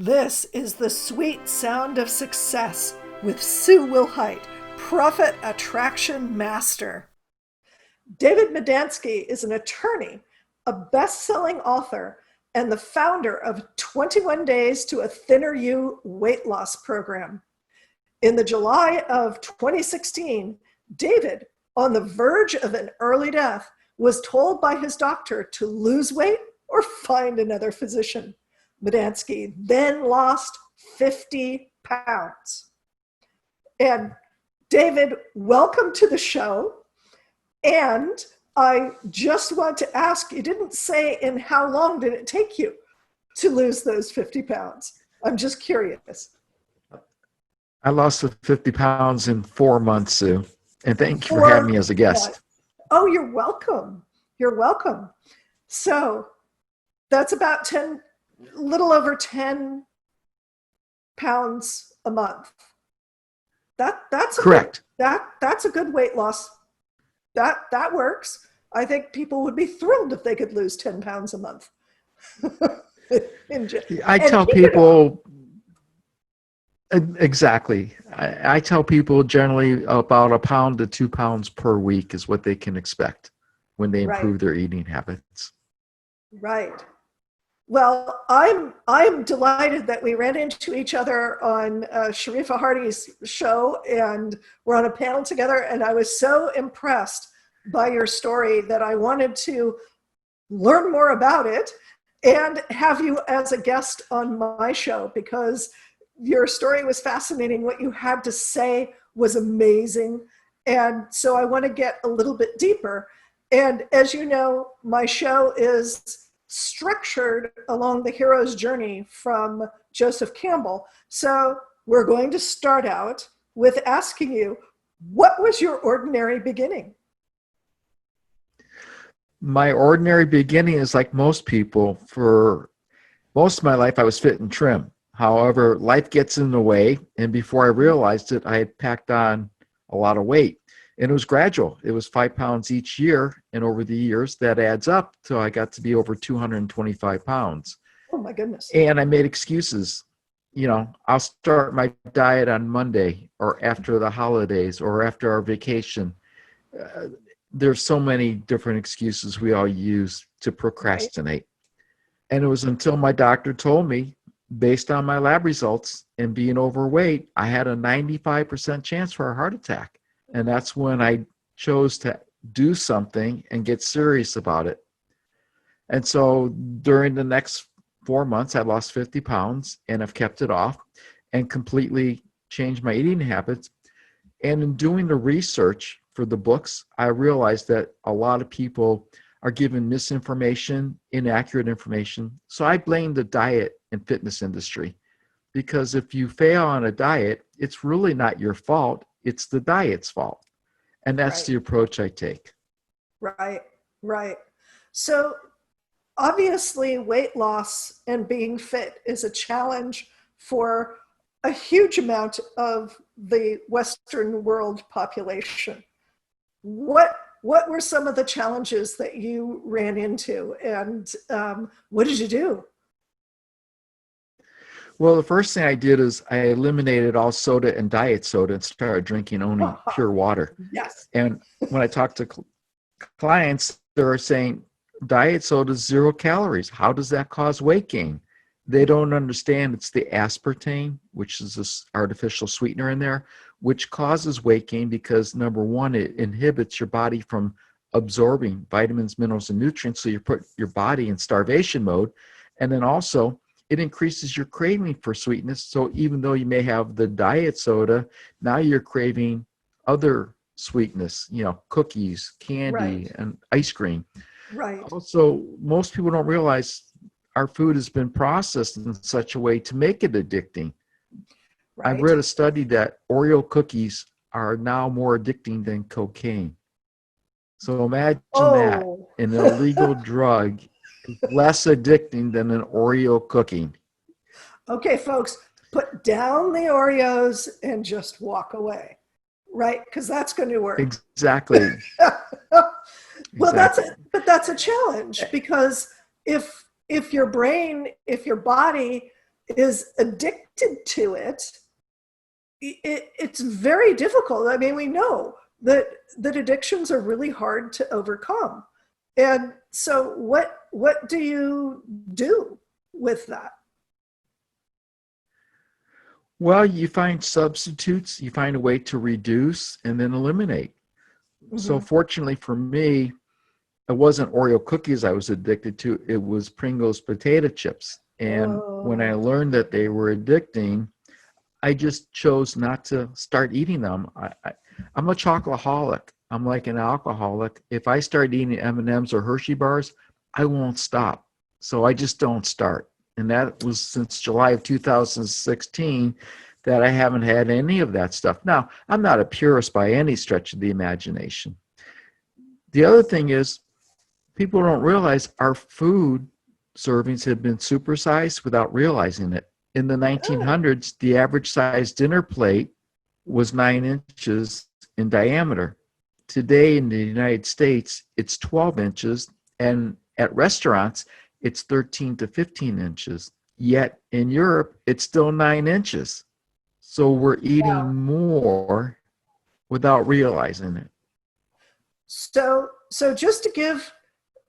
This is the sweet sound of success with Sue Wilhite, Profit Attraction Master. David Medansky is an attorney, a best-selling author, and the founder of 21 Days to a Thinner You weight loss program. In the July of 2016, David, on the verge of an early death, was told by his doctor to lose weight or find another physician. Medansky then lost 50 pounds. And David, welcome to the show. And I just want to ask, you didn't say in how long did it take you to lose those 50 pounds? I'm just curious. I lost the 50 pounds in 4 months, Sue. And thank you for having me as a guest. Oh, you're welcome. You're welcome. So that's about little over 10 pounds a month. That's correct. That's a good weight loss. That works. I think people would be thrilled if they could lose 10 pounds a month. I tell people exactly. I tell people generally about 1 pound to 2 pounds per week is what they can expect when they improve their eating habits. Right. Well, I'm delighted that we ran into each other on Sharifa Hardy's show, and we're on a panel together. And I was so impressed by your story that I wanted to learn more about it and have you as a guest on my show, because your story was fascinating. What you had to say was amazing. And so I want to get a little bit deeper. And as you know, my show is structured along the hero's journey from Joseph Campbell. So we're going to start out with asking you, what was your ordinary beginning? My ordinary beginning is like most people. For most of my life, I was fit and trim. However, life gets in the way, and before I realized it, I had packed on a lot of weight. And it was gradual. It was 5 pounds each year. And over the years, that adds up till I got to be over 225 pounds. Oh, my goodness. And I made excuses. You know, I'll start my diet on Monday or after the holidays or after our vacation. There's so many different excuses we all use to procrastinate. Right. And it was until my doctor told me, based on my lab results and being overweight, I had a 95% chance for a heart attack. And that's when I chose to do something and get serious about it. And so during the next 4 months, I lost 50 pounds and I've kept it off and completely changed my eating habits. And in doing the research for the books, I realized that a lot of people are given misinformation, inaccurate information. So I blame the diet and fitness industry, because if you fail on a diet, it's really not your fault. It's the diet's fault. And that's the approach I take. Right. So obviously weight loss and being fit is a challenge for a huge amount of the Western world population. What were some of the challenges that you ran into, and what did you do? Well, the first thing I did is I eliminated all soda and diet soda and started drinking only pure water. Yes. And when I talk to clients, they're saying diet soda is 0 calories. How does that cause weight gain? They don't understand it's the aspartame, which is this artificial sweetener in there, which causes weight gain because, number one, it inhibits your body from absorbing vitamins, minerals, and nutrients. So you put your body in starvation mode. And then also, it increases your craving for sweetness. So even though you may have the diet soda, now you're craving other sweetness, you know, cookies, candy, and ice cream. Right. Also, most people don't realize our food has been processed in such a way to make it addicting. Right. I read a study that Oreo cookies are now more addicting than cocaine. So imagine that, an illegal drug less addicting than an Oreo cookie. Okay, folks, put down the Oreos and just walk away, right? Because that's going to work. Exactly. Well, that's a challenge, because if your brain, if your body is addicted to it, it's very difficult. I mean, we know that addictions are really hard to overcome. And so what do you do with that? Well, you find substitutes, you find a way to reduce and then eliminate. So Mm-hmm. fortunately for me, it wasn't Oreo cookies I was addicted to, it was Pringles potato chips. And when I Oh, learned that they were addicting, I just chose not to start eating them. I'm a chocoholic. I'm like an alcoholic. If I start eating M&Ms or Hershey bars, I won't stop. So I just don't start. And that was since July of 2016 that I haven't had any of that stuff. Now, I'm not a purist by any stretch of the imagination. The other thing is, people don't realize our food servings have been supersized without realizing it. In the oh, 1900s, the average size dinner plate was 9 inches in diameter. Today in the United States, it's 12 inches, and at restaurants, it's 13 to 15 inches. Yet in Europe, it's still 9 inches. So we're wow. eating more without realizing it. So just to give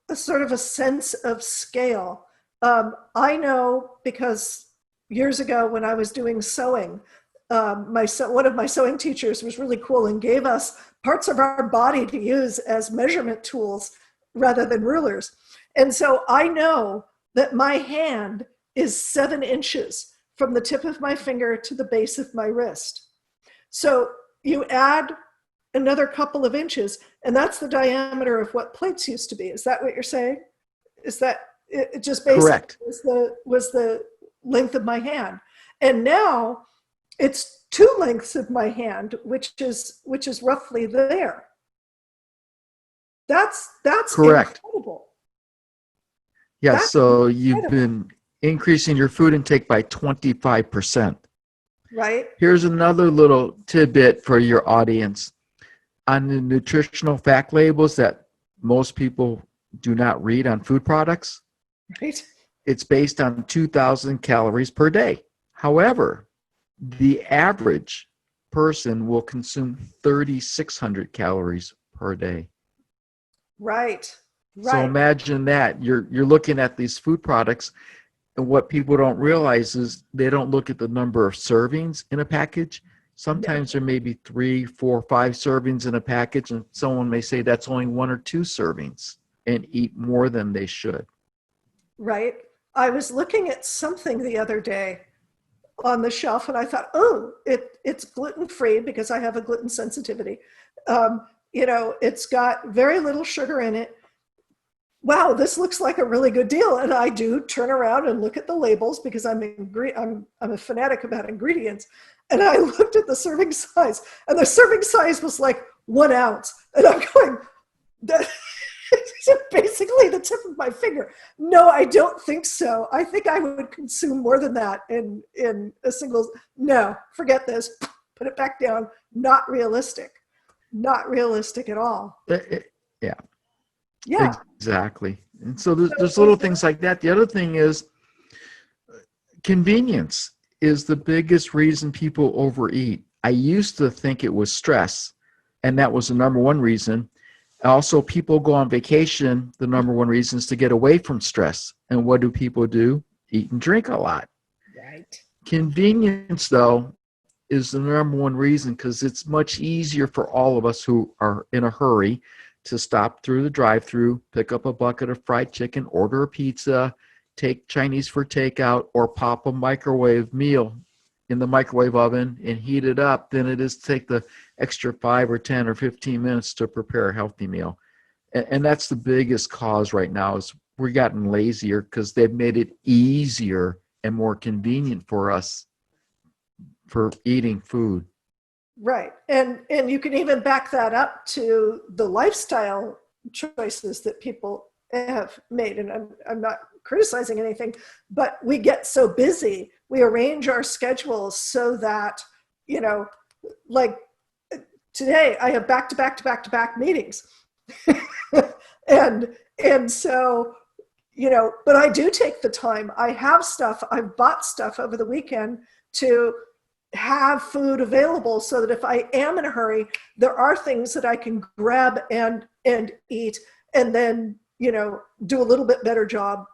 a sort of a sense of scale, I know because years ago when I was doing sewing, one of my sewing teachers was really cool and gave us parts of our body to use as measurement tools rather than rulers. And so I know that my hand is 7 inches from the tip of my finger to the base of my wrist. So you add another couple of inches, and that's the diameter of what plates used to be. Is that what you're saying? Is that it just basically Correct. was the length of my hand? And now it's two lengths of my hand, which is roughly there. That's Correct. incredible. Yes, That's so you've incredible, been increasing your food intake by 25%. right? Here's another little tidbit for your audience. On the nutritional fact labels that most people do not read on food products, Right? it's based on 2,000 calories per day. However, the average person will consume 3,600 calories per day. Right. So Right. imagine that. You're looking at these food products, and what people don't realize is they don't look at the number of servings in a package. No. Sometimes there may be 3, 4, 5 servings in a package, and someone may say that's only 1 or 2 servings and eat more than they should. Right. I was looking at something the other day on the shelf and I thought, oh, it's gluten free because I have a gluten sensitivity. It's got very little sugar in it. Wow, this looks like a really good deal. And I do turn around and look at the labels because I'm a fanatic about ingredients. And I looked at the serving size, and the serving size was like 1 ounce. And I'm going, that is basically the tip of my finger. No, I don't think so. I think I would consume more than that in a single. No, forget this. Put it back down. Not realistic. Not realistic at all. Yeah, Yeah. exactly. And so there's So little is things like that. The other thing is convenience is the biggest reason people overeat. I used to think it was stress, and that was the number one reason. Also, people go on vacation. The number one reason is to get away from stress. And what do people do? Eat and drink a lot. right. Convenience, though, is the number one reason because it's much easier for all of us who are in a hurry to stop through the drive-through, pick up a bucket of fried chicken, order a pizza, take Chinese for takeout, or pop a microwave meal in the microwave oven and heat it up than it is to take the extra 5 or 10 or 15 minutes to prepare a healthy meal. And that's the biggest cause right now is we're gotten lazier because they've made it easier and more convenient for us for eating food. Right. And you can even back that up to the lifestyle choices that people have made. And I'm not criticizing anything, but we get so busy. We arrange our schedules so that, you know, like today I have back to back meetings. and and so but I do take the time. I've bought stuff over the weekend to have food available so that if I am in a hurry, there are things that I can grab and eat, and then, do a little bit better job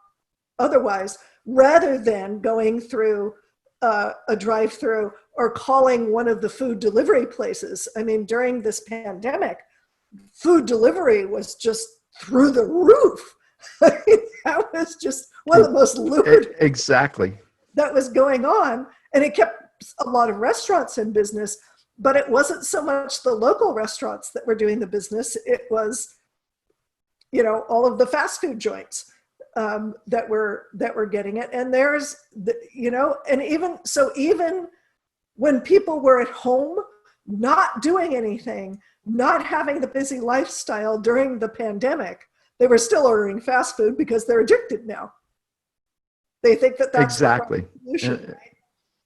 otherwise, rather than going through a drive-through or calling one of the food delivery places. I mean, during this pandemic, food delivery was just through the roof. That was just one of the most lucrative Exactly. that was going on. And it kept a lot of restaurants in business, but it wasn't so much the local restaurants that were doing the business. It was, all of the fast food joints that were getting it. And there's, and even when people were at home, not doing anything, not having the busy lifestyle during the pandemic, they were still ordering fast food because they're addicted now. They think that that's exactly the solution, right?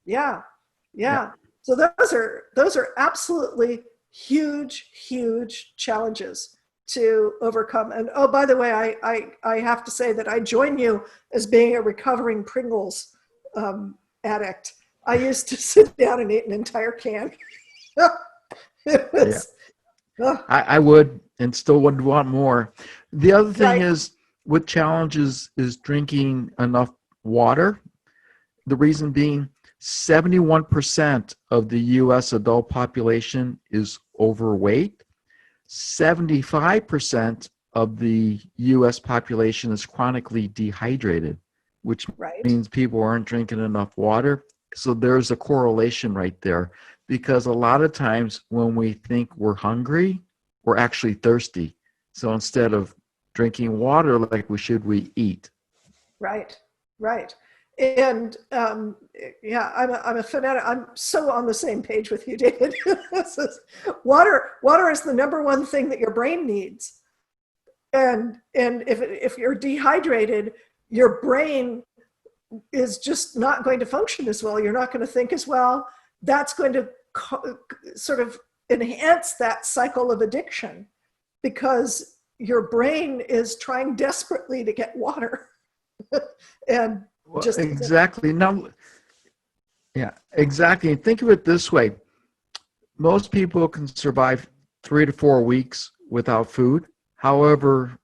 Yeah. So those are absolutely huge challenges to overcome. And oh, by the way, I have to say that I join you as being a recovering Pringles addict. I used to sit down and eat an entire can. It was, I would, and still would want more. The other thing right. is, with challenges is drinking enough water. The reason being, 71% of the U.S. adult population is overweight. 75% of the U.S. population is chronically dehydrated, which Right. means people aren't drinking enough water. So there's a correlation right there, because a lot of times when we think we're hungry, we're actually thirsty. So instead of drinking water like we should, we eat. Right. And I'm a fanatic. I'm so on the same page with you, David. Water is the number one thing that your brain needs. And if you're dehydrated, your brain is just not going to function as well. You're not going to think as well. That's going to sort of enhance that cycle of addiction, because your brain is trying desperately to get water. And just exactly. Now, yeah, exactly. And think of it this way. Most people can survive 3 to 4 weeks without food. However,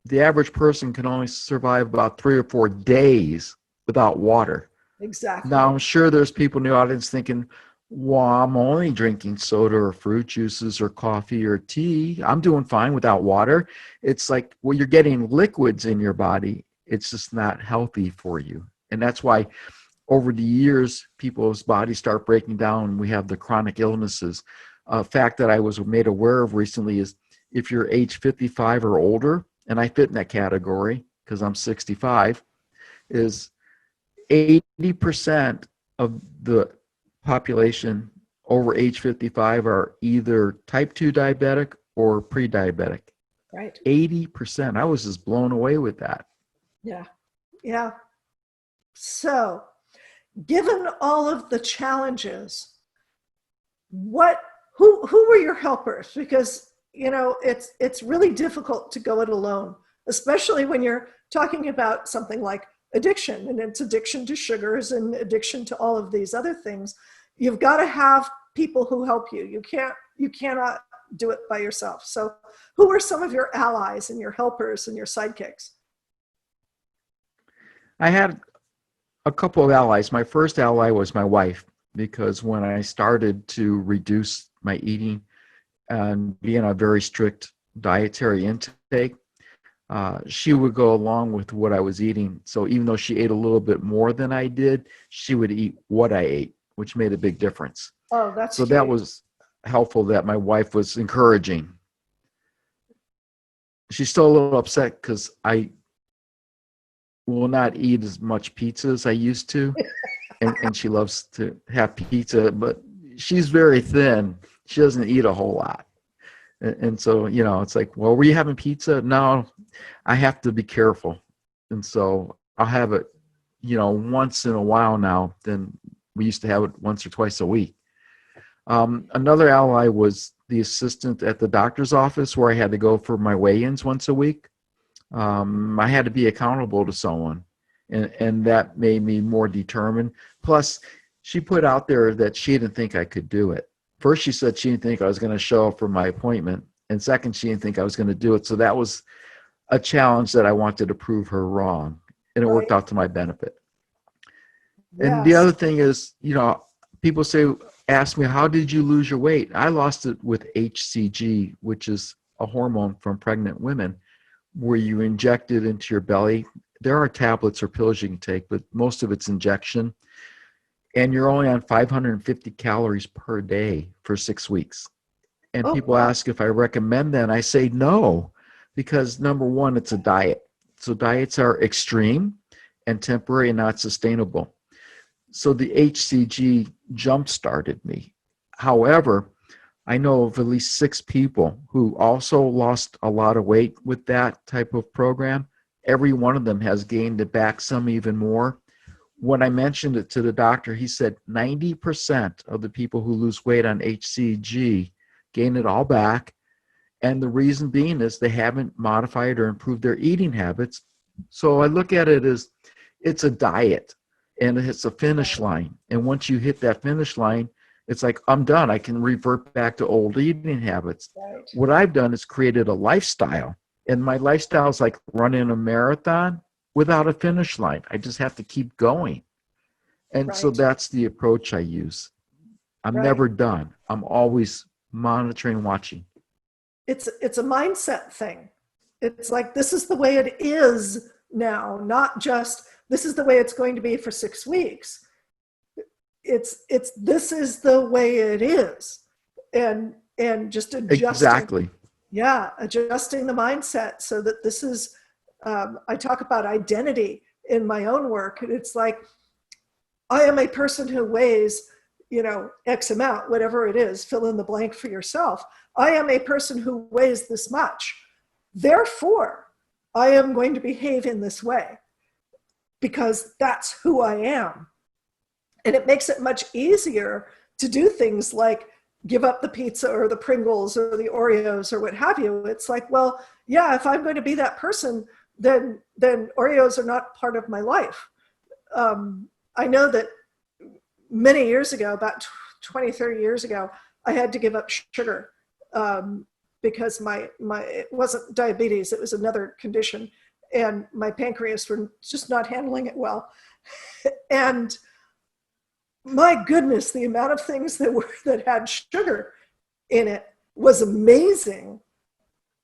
the average person can only survive about 3 or 4 days without water. Exactly. Now, I'm sure there's people in the audience thinking, well, I'm only drinking soda or fruit juices or coffee or tea. I'm doing fine without water. It's like, well, you're getting liquids in your body. It's just not healthy for you. And that's why over the years, people's bodies start breaking down. We have the chronic illnesses. A fact that I was made aware of recently is if you're age 55 or older, and I fit in that category because I'm 65, is 80% of the population over age 55 are either type 2 diabetic or pre-diabetic. Right. 80%. I was just blown away with that. Yeah. So, given all of the challenges, who were your helpers? Because it's really difficult to go it alone, especially when you're talking about something like addiction, and it's addiction to sugars and addiction to all of these other things. You've got to have people who help you. You cannot do it by yourself. So who were some of your allies and your helpers and your sidekicks? I had a couple of allies. My first ally was my wife, because when I started to reduce my eating and be on a very strict dietary intake, she would go along with what I was eating. So even though she ate a little bit more than I did, she would eat what I ate, which made a big difference. Oh, that's so huge. That was helpful that my wife was encouraging. She's still a little upset because I will not eat as much pizza as I used to. and she loves to have pizza, but she's very thin. She doesn't eat a whole lot. And so, it's like, well, were you having pizza? No, I have to be careful. And so I'll have it, once in a while now. Then we used to have it once or twice a week. Another ally was the assistant at the doctor's office, where I had to go for my weigh-ins once a week. I had to be accountable to someone, and that made me more determined. Plus, she put out there that she didn't think I could do it. First, she said she didn't think I was going to show up for my appointment, and second, she didn't think I was going to do it. So that was a challenge that I wanted to prove her wrong, and it worked Right. out to my benefit. And the Yes. other thing is, people ask me, how did you lose your weight? I lost it with HCG, which is a hormone from pregnant women where you inject it into your belly. There are tablets or pills you can take, but most of it's injection. And you're only on 550 calories per day for 6 weeks. And Oh, people wow. ask if I recommend that. And I say no, because number one, it's a diet. So diets are extreme and temporary and not sustainable. So the HCG jump started me. However, I know of at least 6 people who also lost a lot of weight with that type of program. Every one of them has gained it back, some even more. When I mentioned it to the doctor, he said 90% of the people who lose weight on HCG gain it all back. And the reason being is they haven't modified or improved their eating habits. So I look at it as it's a diet and it's a finish line. And once you hit that finish line, it's like, I'm done. I can revert back to old eating habits. Right. What I've done is created a lifestyle. And my lifestyle is like running a marathon without a finish line. I just have to keep going. And so Right. that's the approach I use. I'm Right. never done. I'm always monitoring, watching. It's a mindset thing. It's like, this is the way it is now, not just this is the way it's going to be for 6 weeks. It's this is the way it is. And just adjusting. Exactly. Yeah, adjusting the mindset so that this is, I talk about identity in my own work. And it's like, I am a person who weighs, X amount, whatever it is, fill in the blank for yourself. I am a person who weighs this much. Therefore, I am going to behave in this way because that's who I am. And it makes it much easier to do things like give up the pizza or the Pringles or the Oreos or what have you. It's like, well, yeah, if I'm going to be that person, then Oreos are not part of my life. I know that many years ago, about 20, 30 years ago, I had to give up sugar because it wasn't diabetes, it was another condition. And my pancreas were just not handling it well. And my goodness, the amount of things that had sugar in it was amazing.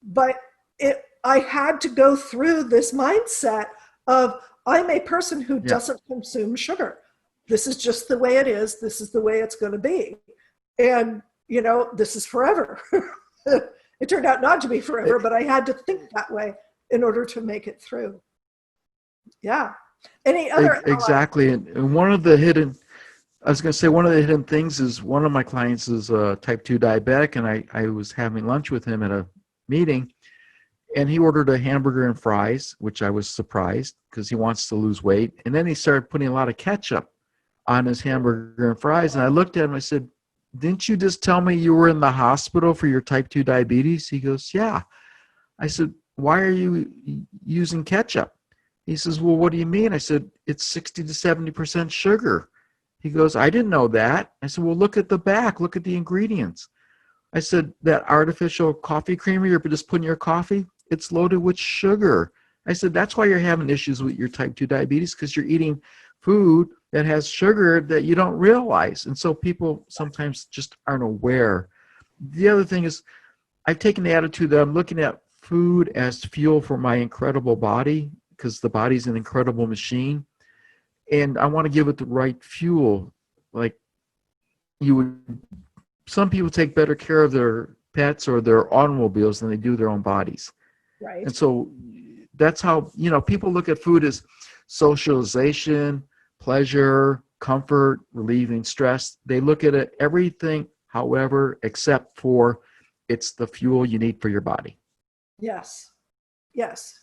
But I had to go through this mindset of, I'm a person who doesn't consume sugar. This is just the way it is. This is the way it's going to be. And, this is forever. It turned out not to be forever, but I had to think that way in order to make it through. Yeah. Any other? Exactly. And one of the hidden things is one of my clients is a type 2 diabetic, and I was having lunch with him at a meeting, and he ordered a hamburger and fries, which I was surprised because he wants to lose weight. And then he started putting a lot of ketchup on his hamburger and fries. And I looked at him, I said, didn't you just tell me you were in the hospital for your type 2 diabetes? He goes, yeah. I said, why are you using ketchup? He says, well, what do you mean? I said, it's 60 to 70% sugar. He goes, I didn't know that. I said, well, look at the back. Look at the ingredients. I said, that artificial coffee creamer you're just putting in your coffee, it's loaded with sugar. I said, that's why you're having issues with your type 2 diabetes, because you're eating food that has sugar that you don't realize. And so people sometimes just aren't aware. The other thing is, I've taken the attitude that I'm looking at food as fuel for my incredible body, because the body's an incredible machine. And I want to give it the right fuel. Like some people take better care of their pets or their automobiles than they do their own bodies. Right. And so that's how, people look at food as socialization, pleasure, comfort, relieving stress. They look at it, everything, however, except for it's the fuel you need for your body. Yes.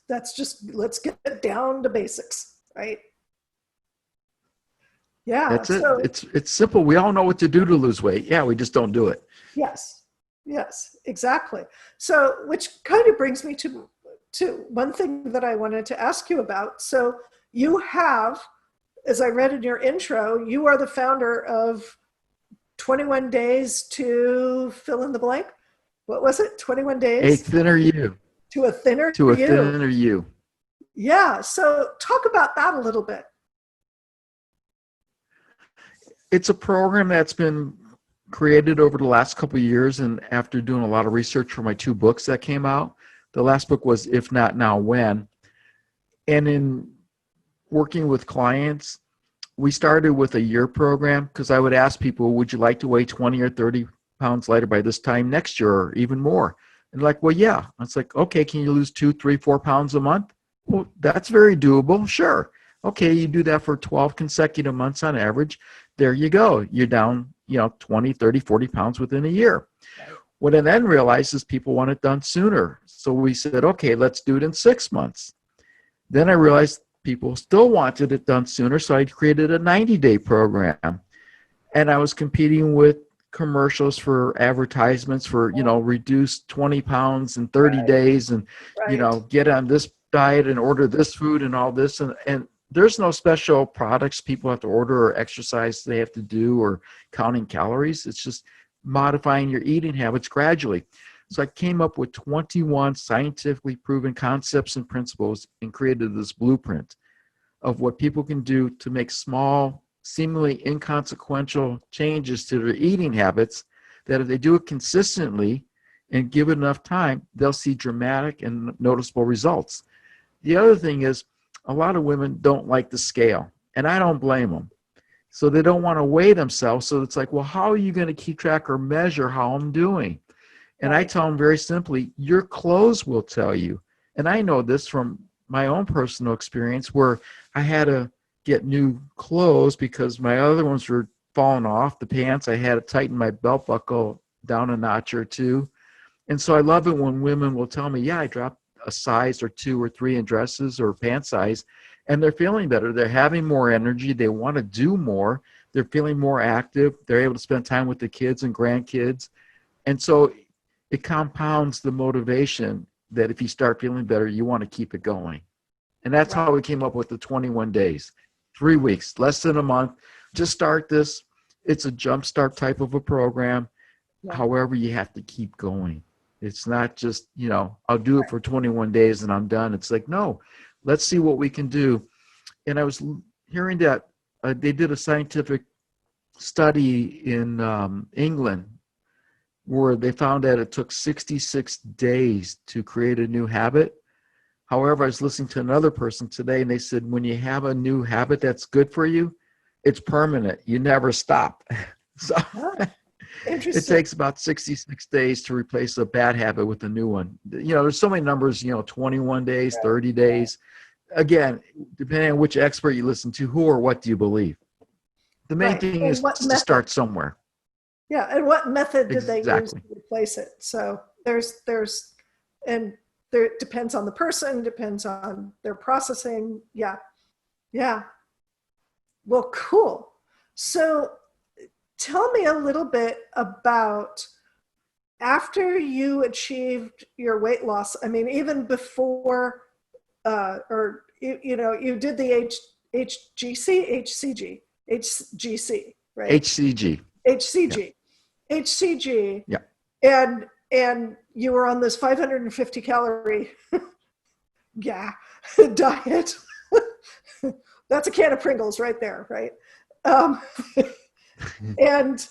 That's just, let's get it down to basics, right? Yeah. That's it. It's simple. We all know what to do to lose weight. Yeah, we just don't do it. Yes, exactly. So, which kind of brings me to one thing that I wanted to ask you about. So you have, as I read in your intro, you are the founder of 21 Days to fill in the blank. What was it? 21 A Days thinner you. to a thinner To a you. thinner you. Yeah. So talk about that a little bit. It's a program that's been created over the last couple of years, and after doing a lot of research for my 2 books that came out. The last book was If Not Now, When? And in working with clients, we started with a year program because I would ask people, would you like to weigh 20 or 30 pounds lighter by this time next year or even more? And like, well, yeah. It's like, okay, can you lose 2, 3, 4 pounds a month? Well, that's very doable. Sure. Okay, you do that for 12 consecutive months on average. There you go. You're down, 20, 30, 40 pounds within a year. What I then realized is people want it done sooner. So we said, okay, let's do it in 6 months. Then I realized people still wanted it done sooner, so I created a 90-day program. And I was competing with commercials for advertisements for, reduce 20 pounds in 30 days and, get on this diet and order this food and all this. And there's no special products people have to order or exercise they have to do or counting calories. It's just modifying your eating habits gradually. So I came up with 21 scientifically proven concepts and principles and created this blueprint of what people can do to make small, seemingly inconsequential changes to their eating habits that if they do it consistently and give it enough time, they'll see dramatic and noticeable results. The other thing is a lot of women don't like the scale, and I don't blame them. So they don't want to weigh themselves. So it's like, well, how are you going to keep track or measure how I'm doing? And I tell them very simply, your clothes will tell you. And I know this from my own personal experience where I had to get new clothes because my other ones were falling off. The pants, I had to tighten my belt buckle down a notch or two. And so I love it when women will tell me, yeah, I dropped a size or 2 or 3 in dresses or pant size, and they're feeling better. They're having more energy. They want to do more. They're feeling more active. They're able to spend time with the kids and grandkids. And so it compounds the motivation that if you start feeling better, you want to keep it going. And that's how we came up with the 21 days, 3 weeks, less than a month. Just start this. It's a jumpstart type of a program. However, you have to keep going. It's not just, I'll do it for 21 days and I'm done. It's like, no, let's see what we can do. And I was hearing that they did a scientific study in England where they found that it took 66 days to create a new habit. However, I was listening to another person today and they said, when you have a new habit that's good for you, it's permanent. You never stop. So it takes about 66 days to replace a bad habit with a new one. There's so many numbers, 21 days, 30 days. Again, depending on which expert you listen to, who or what do you believe? The main thing is to start somewhere. Yeah, and what method did they use to replace it? So and it depends on the person, depends on their processing. Yeah. Well, cool. So tell me a little bit about after you achieved your weight loss. I mean, even before, you did the HCG, right? HCG. Yeah. And you were on this 550 calorie diet. That's a can of Pringles right there, right? And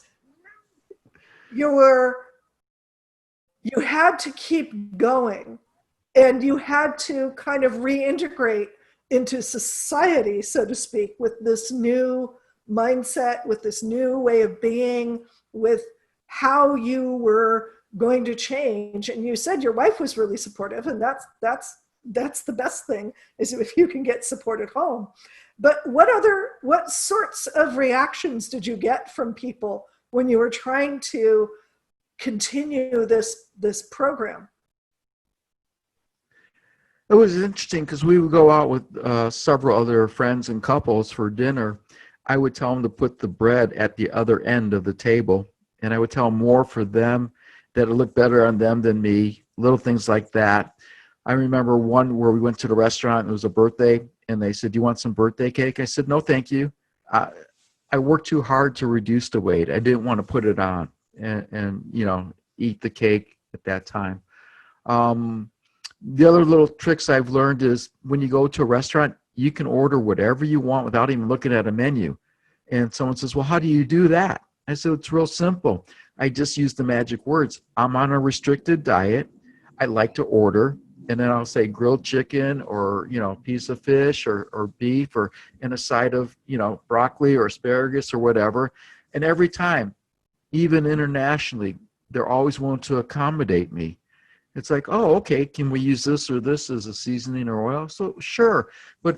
you had to keep going, and you had to kind of reintegrate into society, so to speak, with this new mindset, with this new way of being, with how you were going to change. And you said your wife was really supportive, and that's the best thing, is if you can get support at home. But what sorts of reactions did you get from people when you were trying to continue this program? It was interesting because we would go out with several other friends and couples for dinner. I would tell them to put the bread at the other end of the table, and I would tell them more for them, that it looked better on them than me, little things like that. I remember one where we went to the restaurant, and it was a birthday, and they said, "Do you want some birthday cake?" I said, "No, thank you. I, I worked too hard to reduce the weight. I didn't want to put it on and eat the cake at that time." Um, the other little tricks I've learned is when you go to a restaurant, you can order whatever you want without even looking at a menu. And someone says, "Well, how do you do that?" I said, "It's real simple. I just use the magic words. I'm on a restricted diet. I like to order." And then I'll say grilled chicken or, piece of fish or beef or and a side of, broccoli or asparagus or whatever. And every time, even internationally, they're always willing to accommodate me. It's like, "Oh, okay, can we use this or this as a seasoning or oil?" So sure. But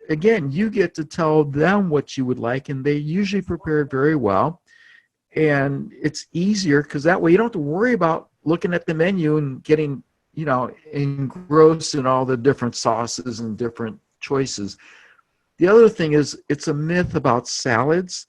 again, you get to tell them what you would like, and they usually prepare it very well. And it's easier because that way you don't have to worry about looking at the menu and getting, engrossed in all the different sauces and different choices. The other thing is it's a myth about salads.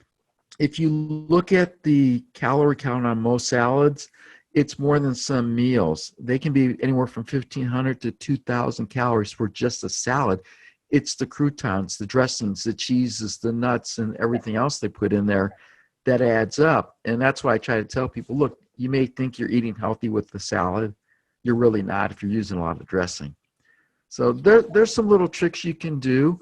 If you look at the calorie count on most salads, it's more than some meals. They can be anywhere from 1,500 to 2,000 calories for just a salad. It's the croutons, the dressings, the cheeses, the nuts, and everything else they put in there that adds up. And that's why I try to tell people, look, you may think you're eating healthy with the salad. You're really not if you're using a lot of dressing. So there's some little tricks you can do.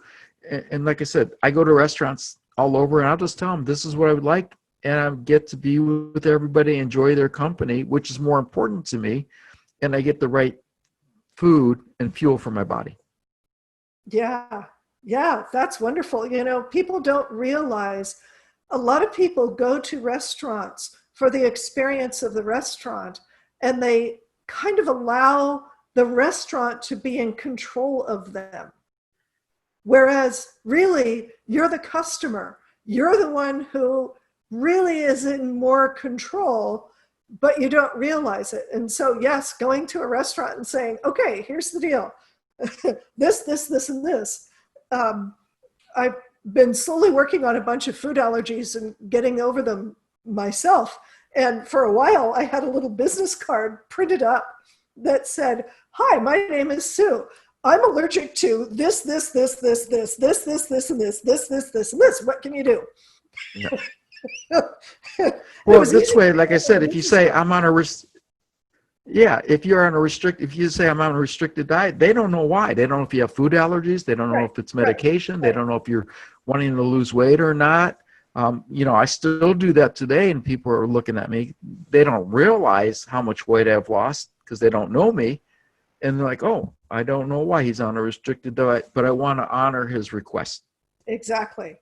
And like I said, I go to restaurants all over, and I'll just tell them this is what I would like, and I get to be with everybody, enjoy their company, which is more important to me, and I get the right food and fuel for my body. Yeah. Yeah. That's wonderful. People don't realize a lot of people go to restaurants for the experience of the restaurant, and they kind of allow the restaurant to be in control of them. Whereas really, you're the customer. You're the one who really is in more control, but you don't realize it. And so, yes, going to a restaurant and saying, "Okay, here's the deal. this, and this." I've been slowly working on a bunch of food allergies and getting over them myself. And for a while, I had a little business card printed up that said, "Hi, my name is Sue. I'm allergic to this, and this. What can you do?" Yeah. Well, this way, like I said, if you say I'm on a if you say I'm on a restricted diet, they don't know why. They don't know if you have food allergies. They don't know if it's medication. They don't know if you're wanting to lose weight or not. I still do that today, and people are looking at me. They don't realize how much weight I've lost because they don't know me. And they're like, "Oh, I don't know why he's on a restricted diet, but I want to honor his request." Exactly.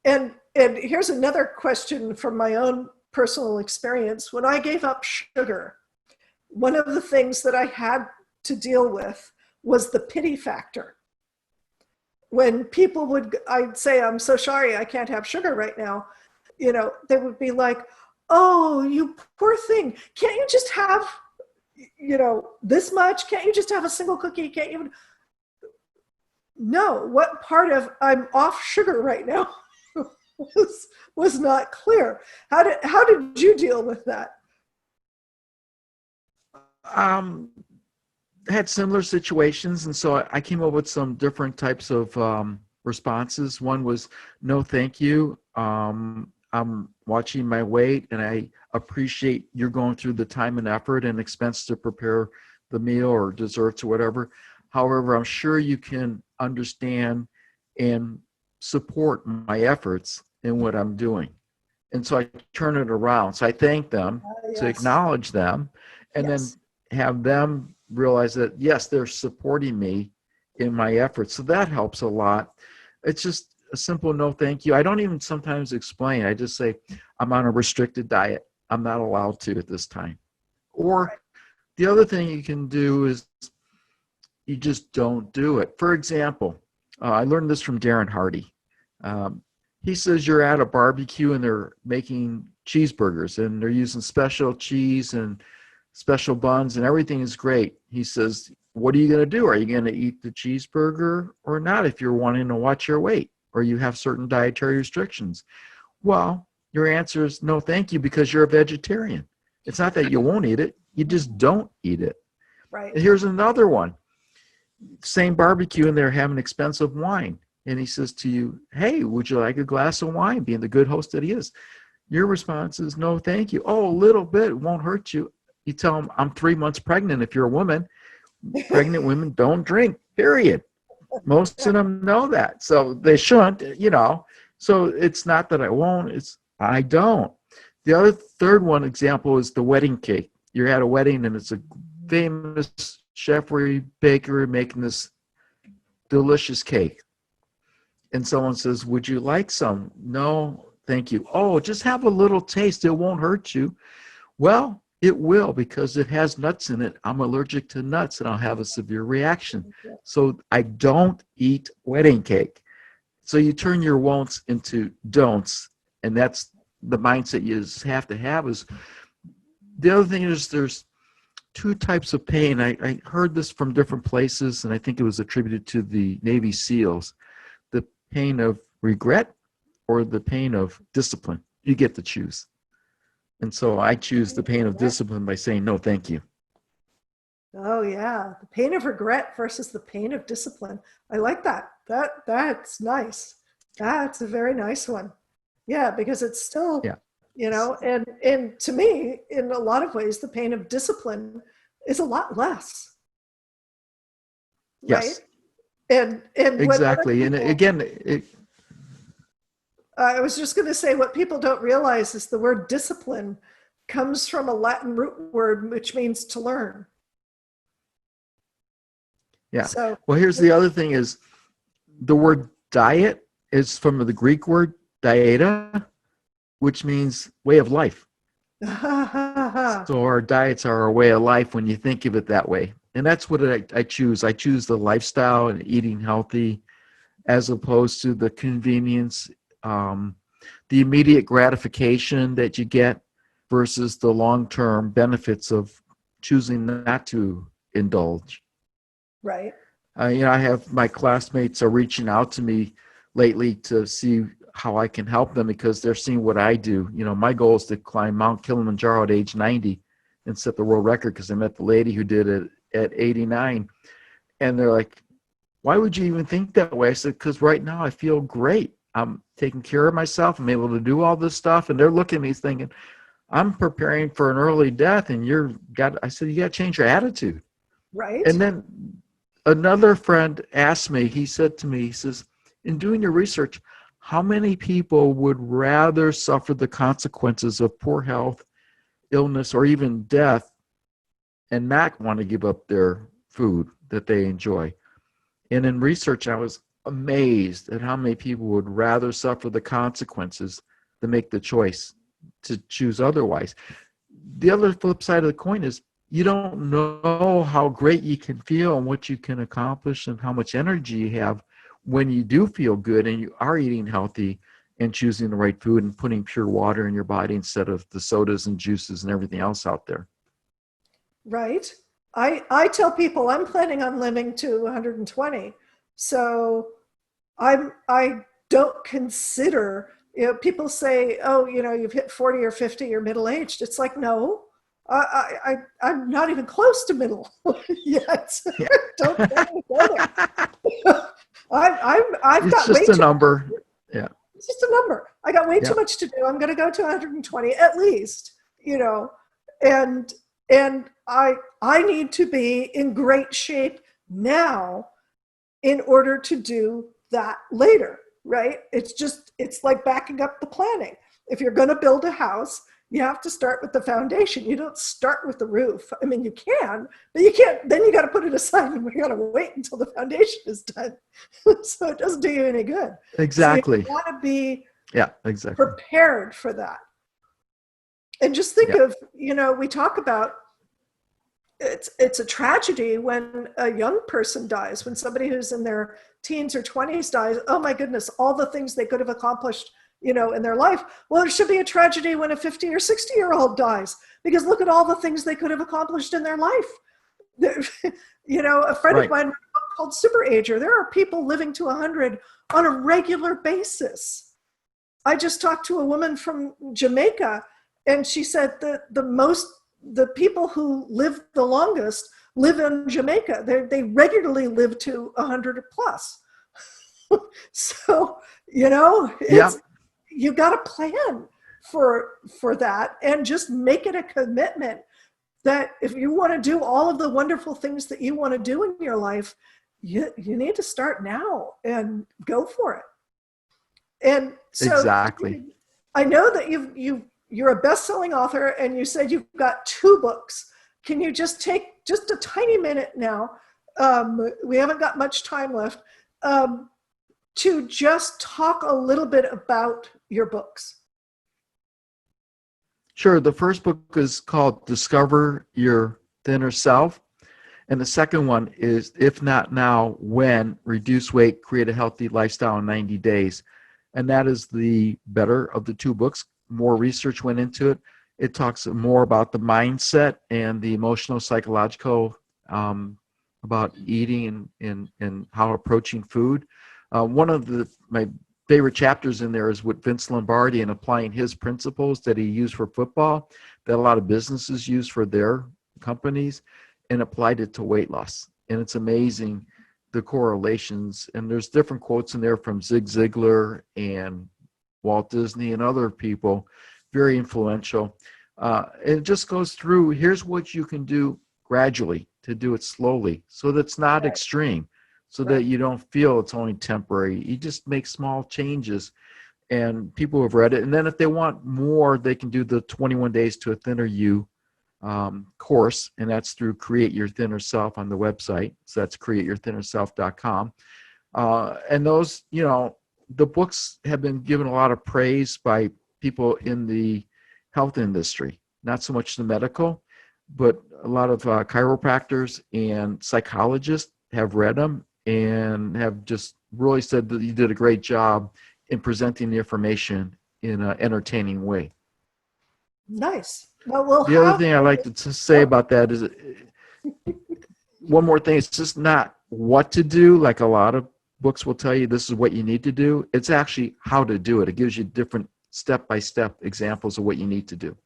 And here's another question from my own personal experience. When I gave up sugar, one of the things that I had to deal with was the pity factor. When people I'd say, "I'm so sorry, I can't have sugar right now," they would be like, "Oh, you poor thing. Can't you just have, this much? Can't you just have a single cookie? Can't you?" No, what part of "I'm off sugar right now" was not clear. How did you deal with that? Had similar situations, and so I came up with some different types of responses. One was, "No, thank you. I'm watching my weight, and I appreciate you're going through the time and effort and expense to prepare the meal or desserts or whatever. However, I'm sure you can understand and support my efforts in what I'm doing." And so I turn it around. So I thank them to Yes. acknowledge them, and then have them realize that, yes, they're supporting me in my efforts. So that helps a lot. It's just a simple "no, thank you." I don't even sometimes explain. I just say, "I'm on a restricted diet. I'm not allowed to at this time." Or the other thing you can do is you just don't do it. For example, I learned this from Darren Hardy. He says you're at a barbecue and they're making cheeseburgers and they're using special cheese and special buns and everything is great. He says, "What are you going to do? Are you going to eat the cheeseburger or not if you're wanting to watch your weight or you have certain dietary restrictions?" Well, your answer is "No, thank you," because you're a vegetarian. It's not that you won't eat it. You just don't eat it. Right. And here's another one. Same barbecue, and they're having expensive wine. And he says to you, hey, would you like a glass of wine? Being the good host that he is. Your response is, no, thank you. Oh, a little bit. It won't hurt you. You tell him, I'm 3 months pregnant. If you're a woman, pregnant women don't drink, period. Most of them know that. So they shouldn't, So it's not that I won't, it's I don't. The other third one example is the wedding cake. You're at a wedding and it's a famous chef or baker making this delicious cake. And someone says, would you like some? No, thank you. Oh, just have a little taste. It won't hurt you. Well, it will, because it has nuts in it. I'm allergic to nuts and I'll have a severe reaction. So I don't eat wedding cake. So you turn your won'ts into don'ts. And that's the mindset you just have to have. Is the other thing is there's two types of pain. I heard this from different places, and I think it was attributed to the Navy SEALs. The pain of regret or the pain of discipline. You get to choose. And so I choose the pain of discipline by saying, no, thank you. Oh yeah. The pain of regret versus the pain of discipline. I like that. That's nice. That's a very nice one. Yeah, because it's still, and to me, in a lot of ways, the pain of discipline is a lot less. Yes. Right? And exactly. People, and again, I was just going to say, what people don't realize is the word discipline comes from a Latin root word, which means to learn. Yeah. So, well, here's the other thing is the word diet is from the Greek word dieta, which means way of life. So our diets are our way of life when you think of it that way. And that's what I choose. I choose the lifestyle and eating healthy as opposed to the convenience, the immediate gratification that you get versus the long-term benefits of choosing not to indulge. Right. I have my classmates are reaching out to me lately to see how I can help them because they're seeing what I do. My goal is to climb Mount Kilimanjaro at age 90 and set the world record because I met the lady who did it at 89. And they're like, why would you even think that way? I said, because right now I feel great. I'm taking care of myself. I'm able to do all this stuff. And they're looking at me thinking, I'm preparing for an early death. And I said, you got to change your attitude. Right. And then another friend asked me, he said to me, he says, in doing your research, how many people would rather suffer the consequences of poor health, illness, or even death and not want to give up their food that they enjoy? And in research, I was amazed at how many people would rather suffer the consequences than make the choice to choose otherwise. The other flip side of the coin is you don't know how great you can feel and what you can accomplish and how much energy you have when you do feel good and you are eating healthy and choosing the right food and putting pure water in your body instead of the sodas and juices and everything else out there. Right. I tell people I'm planning on living to 120. So I don't consider, people say, oh, you've hit 40 or 50, you're middle-aged. It's like, no, I'm not even close to middle yet. Yeah. Don't go there. I've It's got just way a number. Yeah. It's just a number. I got way too much to do. I'm going to go to 120 at least, and I need to be in great shape now in order to do that later, right? It's like backing up the planning. If you're going to build a house, you have to start with the foundation. You don't start with the roof. I mean, you can, but you can't, then you got to put it aside and we got to wait until the foundation is done. So it doesn't do you any good. Exactly. So you got to be exactly. prepared for that. And just think of, we talk about it's a tragedy when a young person dies, when somebody who's in their teens or 20s dies. Oh my goodness, all the things they could have accomplished, in their life. Well, it should be a tragedy when a 50 or 60-year-old dies, because look at all the things they could have accomplished in their life. A friend of mine wrote a book called Super Ager. There are people living to 100 on a regular basis. I just talked to a woman from Jamaica, and she said that the most the people who live the longest live in Jamaica. They regularly live to 100 plus. So, Yeah, you got to plan for that, and just make it a commitment that if you want to do all of the wonderful things that you want to do in your life, you need to start now and go for it. And so, exactly. I know that you're a best-selling author, and you said you've got 2 books. Can you just take just a tiny minute now? We haven't got much time left, to just talk a little bit about your books. Sure. The first book is called Discover Your Thinner Self. And the second one is If Not Now, When? Reduce Weight, Create a Healthy Lifestyle in 90 Days. And that is the better of the 2 books. More research went into it. It talks more about the mindset and the emotional, psychological, about eating and how approaching food. One of my favorite chapters in there is with Vince Lombardi and applying his principles that he used for football, that a lot of businesses use for their companies, and applied it to weight loss. And it's amazing the correlations. And there's different quotes in there from Zig Ziglar and Walt Disney and other people, very influential. It just goes through, here's what you can do gradually to do it slowly so that's not extreme, so that you don't feel it's only temporary. You just make small changes, and people have read it. And then if they want more, they can do the 21 Days to a Thinner You course, and that's through Create Your Thinner Self on the website. So that's createyourthinnerself.com. And those, the books have been given a lot of praise by people in the health industry, not so much the medical, but a lot of chiropractors and psychologists have read them and have just really said that you did a great job in presenting the information in an entertaining way. Nice. Well, The other thing I like to say about that is one more thing. It's just not what to do, like a lot of books will tell you this is what you need to do. It's actually how to do it. It gives you different step-by-step examples of what you need to do.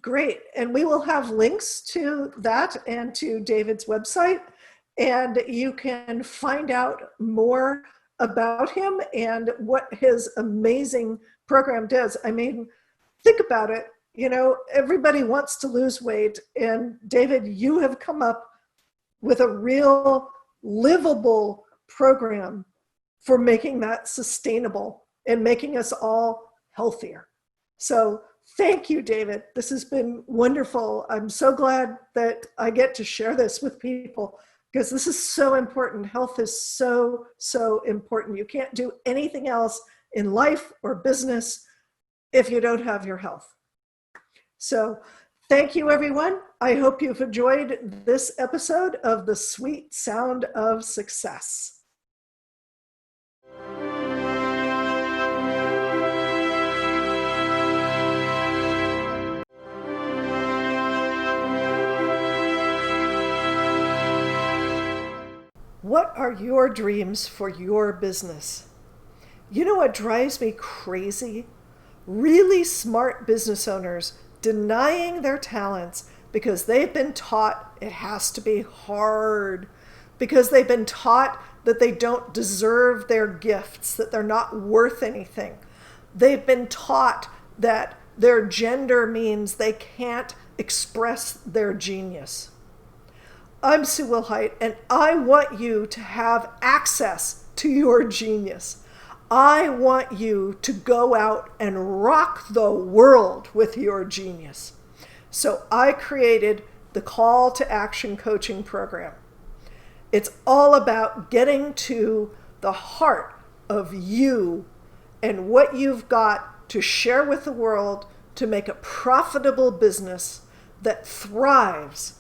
Great. And we will have links to that and to David's website, and you can find out more about him and what his amazing program does. I mean, think about it. Everybody wants to lose weight, and David, you have come up with a real livable program for making that sustainable and making us all healthier. So thank you, David. This has been wonderful. I'm so glad that I get to share this with people, because this is so important. Health is so, so important. You can't do anything else in life or business if you don't have your health. So thank you, everyone. I hope you've enjoyed this episode of The Sweet Sound of Success. What are your dreams for your business? You know what drives me crazy? Really smart business owners denying their talents because they've been taught it has to be hard, because they've been taught that they don't deserve their gifts, that they're not worth anything. They've been taught that their gender means they can't express their genius. I'm Sue Wilhite, and I want you to have access to your genius. I want you to go out and rock the world with your genius. So I created the Call to Action Coaching Program. It's all about getting to the heart of you and what you've got to share with the world to make a profitable business that thrives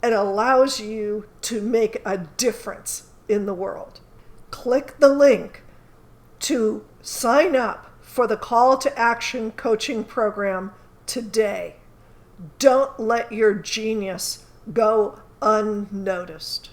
and allows you to make a difference in the world. Click the link to sign up for the Call to Action Coaching Program today. Don't let your genius go unnoticed.